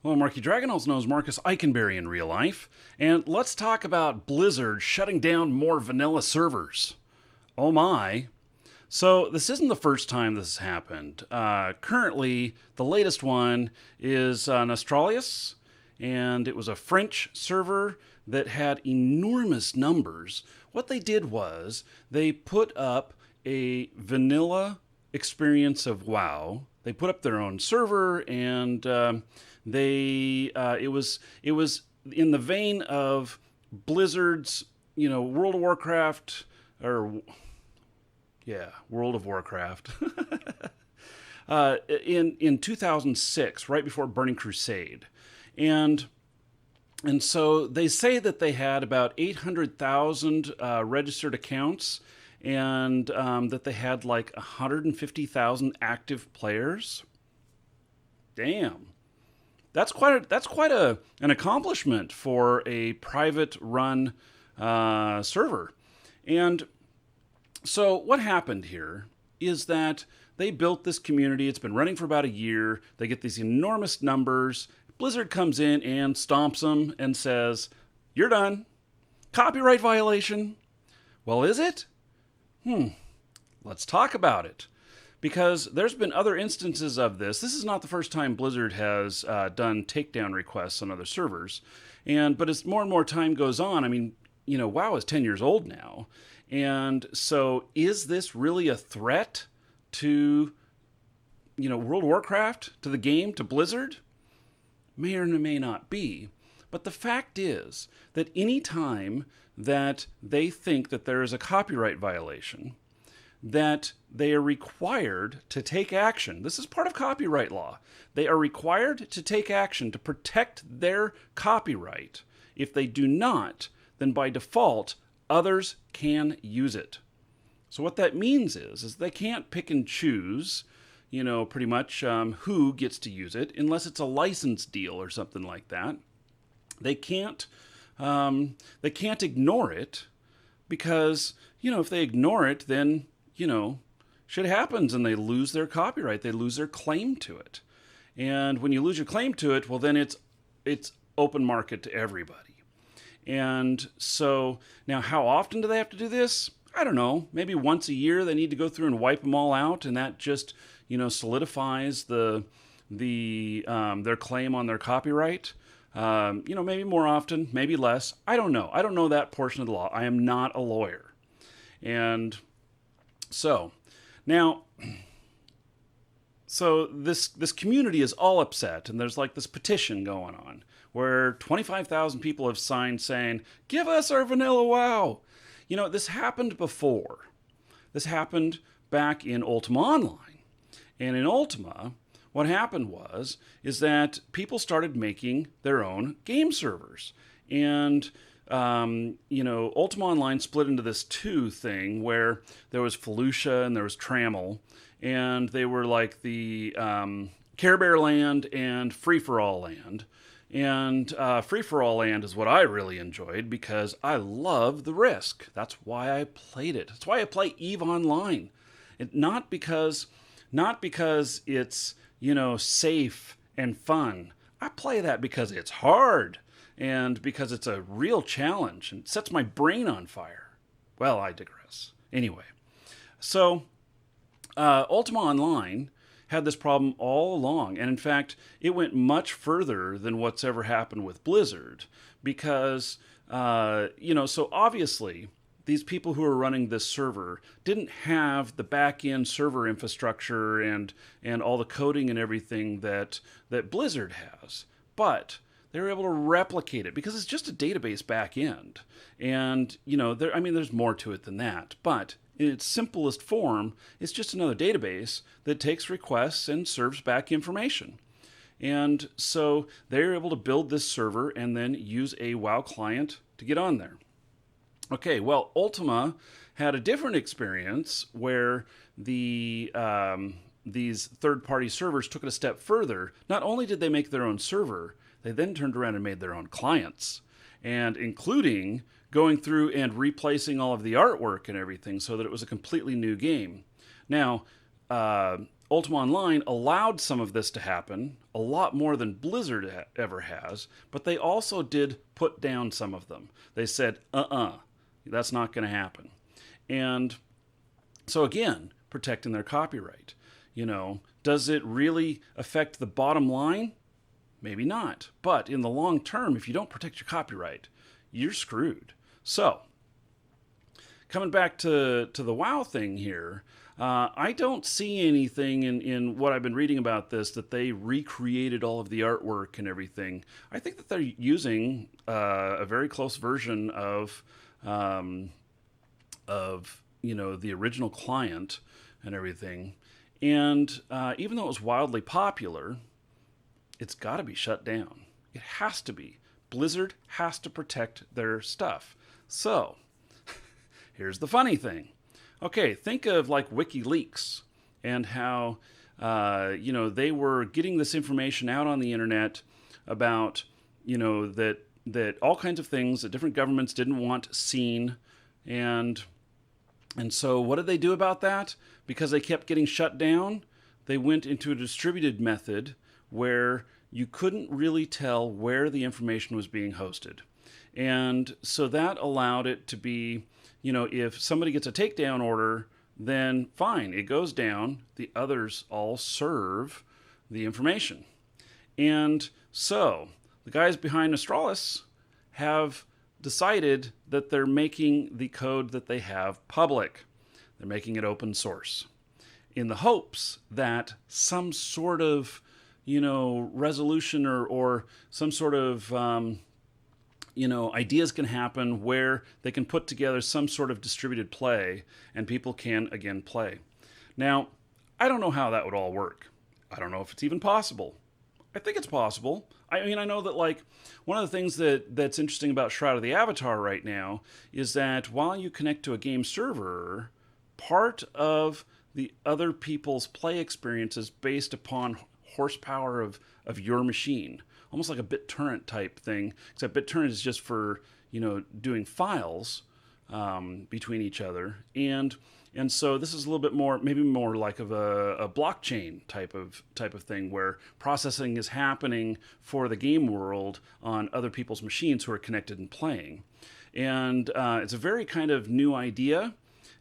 Hello, Marky Dragon, also known as Marcus Eikenberry in real life, and let's talk about Blizzard shutting down more vanilla servers. Oh my. So, this isn't the first time this has happened. Currently, the latest one is Australis, and it was a French server that had enormous numbers. What they did was they put up a vanilla experience of WoW. They put up their own server, and it was in the vein of Blizzard's, World of Warcraft, or yeah, World of Warcraft. In 2006, right before Burning Crusade, and so they say that they had about 800,000 registered accounts, and that they had like 150,000 active players. Damn, that's quite an accomplishment for a private run server. And so what happened here is that they built this community. It's been running for about a year. They get these enormous numbers. Blizzard comes in and stomps them and says, "You're done. Copyright violation." Well, is it? Let's talk about it. Because there's been other instances of this. This is not the first time Blizzard has done takedown requests on other servers. But as more and more time goes on, I mean, WoW is 10 years old now. And so is this really a threat to, World of Warcraft, to the game, to Blizzard? May or may not be. But the fact is that any time that they think that there is a copyright violation, that they are required to take action. This is part of copyright law. They are required to take action to protect their copyright. If they do not, then by default, others can use it. So what that means is they can't pick and choose, pretty much who gets to use it, unless it's a license deal or something like that. They can't ignore it, because if they ignore it, then shit happens and they lose their copyright. They lose their claim to it. And when you lose your claim to it, well, then it's open market to everybody. And so now, how often do they have to do this? I don't know. Maybe once a year they need to go through and wipe them all out, and that just solidifies their claim on their copyright. Maybe more often, maybe less. I don't know. I don't know that portion of the law. I am not a lawyer. And so now, this community is all upset, and there's like this petition going on where 25,000 people have signed saying, "Give us our vanilla WoW." This happened before. This happened back in Ultima Online. And in Ultima, what happened is that people started making their own game servers. And Ultima Online split into this two thing where there was Felucia and there was Trammel, and they were like the Care Bear Land and Free For All Land. And Free For All Land is what I really enjoyed because I love the risk. That's why I played it. That's why I play EVE Online. Not because it's safe and fun. I play that because it's hard. And because it's a real challenge and sets my brain on fire. Well, I digress. Anyway, so Ultima Online had this problem all along. And in fact, it went much further than what's ever happened with Blizzard. Because, so obviously, these people who are running this server didn't have the back-end server infrastructure and all the coding and everything that Blizzard has. But they were able to replicate it because it's just a database back end. And, there's more to it than that. But in its simplest form, it's just another database that takes requests and serves back information. And so they're able to build this server and then use a WoW client to get on there. Okay, well, Ultima had a different experience where these third-party servers took it a step further. Not only did they make their own server, they then turned around and made their own clients, and including going through and replacing all of the artwork and everything so that it was a completely new game. Now, Ultima Online allowed some of this to happen, a lot more than Blizzard ever has, but they also did put down some of them. They said, that's not going to happen. And so again, protecting their copyright. Does it really affect the bottom line? Maybe not. But in the long term, if you don't protect your copyright, you're screwed. So, coming back to the WoW thing here, I don't see anything in what I've been reading about this that they recreated all of the artwork and everything. I think that they're using a very close version of the original client and everything. And even though it was wildly popular, it's got to be shut down. It has to be. Blizzard has to protect their stuff. So, here's the funny thing. Okay, think of like WikiLeaks and how, they were getting this information out on the internet about, that all kinds of things that different governments didn't want seen. And so what did they do about that? Because they kept getting shut down, they went into a distributed method where you couldn't really tell where the information was being hosted. And so that allowed it to be, if somebody gets a takedown order, then fine, it goes down. The others all serve the information. And so the guys behind Astralis have decided that they're making the code that they have public. They're making it open source in the hopes that some sort of, resolution or some sort of, ideas can happen where they can put together some sort of distributed play and people can, again, play. Now, I don't know how that would all work. I don't know if it's even possible. I think it's possible. I know that, like, one of the things that's interesting about Shroud of the Avatar right now is that while you connect to a game server, part of the other people's play experience is based upon horsepower of your machine. Almost like a BitTorrent type thing, except BitTorrent is just for, doing files between each other. And so this is a little bit more, maybe more like of a blockchain type of thing where processing is happening for the game world on other people's machines who are connected and playing. And it's a very kind of new idea.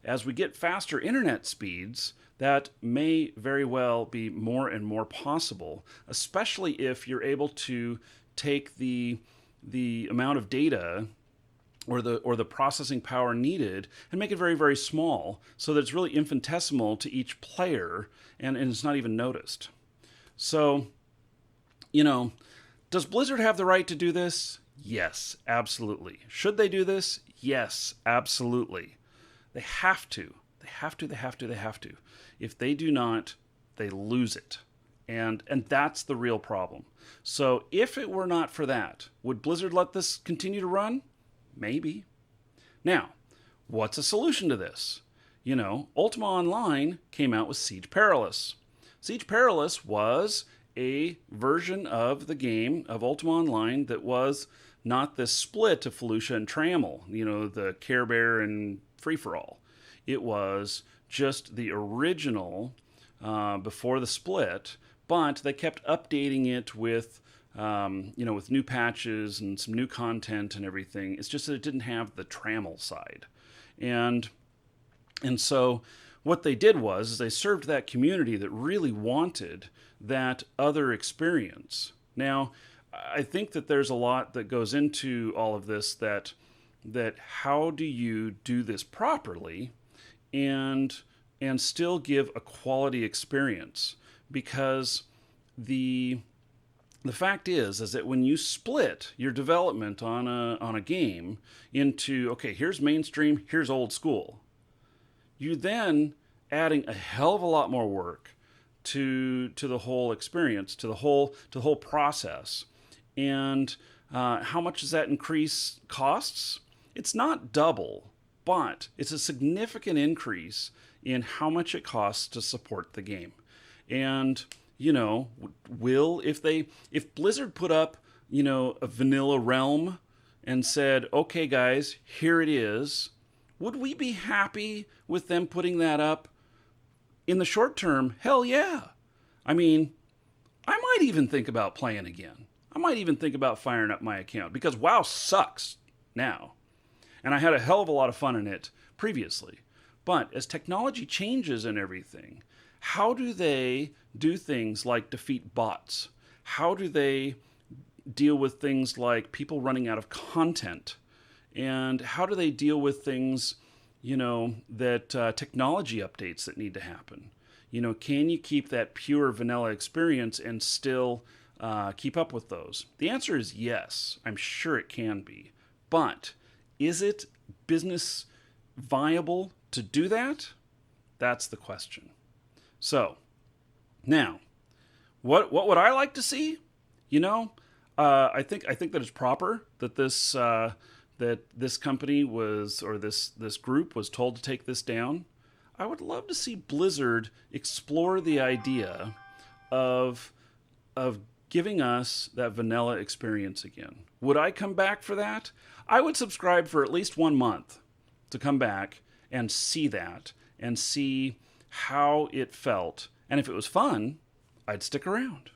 As we get faster internet speeds, that may very well be more and more possible, especially if you're able to take the amount of data or the processing power needed and make it very, very small so that it's really infinitesimal to each player and it's not even noticed. So, does Blizzard have the right to do this? Yes, absolutely. Should they do this? Yes, absolutely. They have to. They have to. If they do not, they lose it. And that's the real problem. So if it were not for that, would Blizzard let this continue to run? Maybe. Now, what's a solution to this? Ultima Online came out with Siege Perilous. Siege Perilous was a version of the game of Ultima Online that was not this split of Felucia and Trammel, the Care Bear and Free For All. It was just the original before the split, but they kept updating it with, with new patches and some new content and everything. It's just that it didn't have the Trammel side. And so what they did was they served that community that really wanted that other experience. Now, I think that there's a lot that goes into all of this that how do you do this properly and still give a quality experience? Because the fact is that when you split your development on a game into, okay, here's mainstream, here's old school, you then adding a hell of a lot more work to the whole experience, to the whole process. And how much does that increase costs? It's not double, but it's a significant increase in how much it costs to support the game. And, if Blizzard put up, a vanilla realm and said, okay, guys, here it is, would we be happy with them putting that up? In the short term, hell yeah. I mean, I might even think about playing again. I might even think about firing up my account because WoW sucks now. And I had a hell of a lot of fun in it previously. But as technology changes and everything, how do they do things like defeat bots? How do they deal with things like people running out of content? And how do they deal with things, that technology updates that need to happen? Can you keep that pure vanilla experience and still keep up with those? The answer is yes. I'm sure it can be. But is it business viable to do that? That's the question. So, now, what would I like to see? I think that it's proper that this company was, or this group was told to take this down. I would love to see Blizzard explore the idea of giving us that vanilla experience again. Would I come back for that? I would subscribe for at least 1 month to come back and see that and see how it felt. And if it was fun, I'd stick around.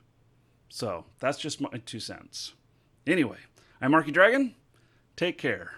So that's just my 2 cents. Anyway, I'm Marky Dragon. Take care.